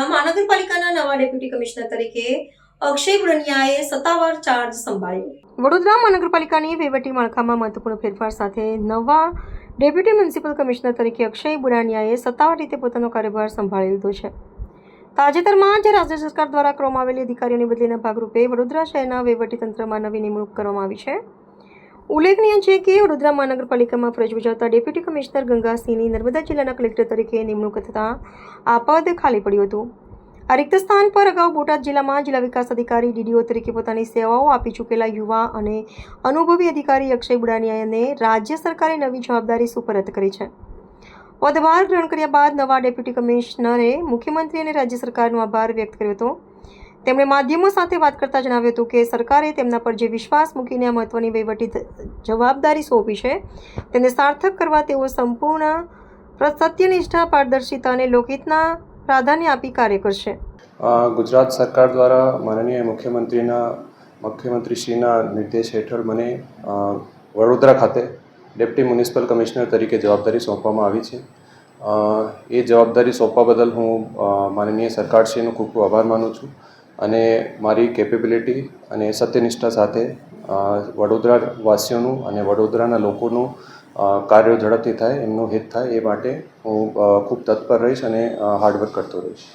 વડોદરા મહાનગરપાલિકાના નવા deputy commissioner તરીકે અક્ષય બુરનિયાએ સત્તાવાર ચાર્જ સંભાળ્યો। વડોદરા મહાનગરપાલિકાની વહીવટી માળખામાં મહત્વપૂર્ણ ફેરફાર સાથે નવા ડેપ્યુટી મ્યુનિસિપલ કમિશનર તરીકે અક્ષય બુરનિયાએ સત્તાવાર રીતે પોતાનો કાર્યભાર સંભાળી લીધો છે। તાજેતરમાં જ રાજ્ય સરકાર દ્વારા કરવામાં આવેલી અધિકારીઓની બદલીના ભાગરૂપે વડોદરા શહેરના વહીવટીતંત્રમાં નવી નિમણૂક કરવામાં આવી છે। ઉલ્લેખનીય છે કે વડોદરા મહાનગરપાલિકામાં ફરજ બજાવતા ડેપ્યુટી કમિશનર ગંગાસિંહની નર્મદા જિલ્લાના કલેક્ટર તરીકે નિમણૂક થતાં આ પદ ખાલી પડ્યું હતું। આ રિક્ત સ્થાન પર અગાઉ બોટાદ જિલ્લામાં જિલ્લા વિકાસ અધિકારી ડીડીઓ તરીકે પોતાની સેવાઓ આપી ચૂકેલા યુવા અને અનુભવી અધિકારી અક્ષય બુરનિયાને રાજ્ય સરકારે નવી જવાબદારી સુપરત કરી છે। પદભાર ગ્રહણ કર્યા બાદ નવા ડેપ્યુટી કમિશનરે મુખ્યમંત્રી અને રાજ્ય સરકારનો આભાર વ્યક્ત કર્યો હતો। તેમણે માધ્યમો સાથે વાત કરતા જણાવ્યું હતું કે સરકારે તેમના પર જે વિશ્વાસ મૂકીને આ મહત્વની વહીવટી જવાબદારી સોંપી છે તેને સાર્થક કરવા તેઓ સંપૂર્ણ સત્યનિષ્ઠા, પારદર્શિતા અને લોકહિતના પ્રાધાન્ય આપી કાર્ય કરશે। ગુજરાત સરકાર દ્વારા માનનીય મુખ્યમંત્રીશ્રીના નિર્દેશ હેઠળ મને વડોદરા ખાતે ડેપ્યુટી મ્યુનિસિપલ કમિશનર તરીકે જવાબદારી સોંપવામાં આવી છે। એ જવાબદારી સોંપવા બદલ હું માનનીય સરકારશ્રીનો ખૂબ ખૂબ આભાર માનું છું અને મારી કેપેબિલિટી અને સત્યનિષ્ઠા સાથે વડોદરા વાસીઓનું અને વડોદરાના લોકોનું કાર્ય ઝડપથી થાય, એમનું હિત થાય એ માટે હું ખૂબ તત્પર રહીશ અને હાર્ડવર્ક કરતો રહીશ।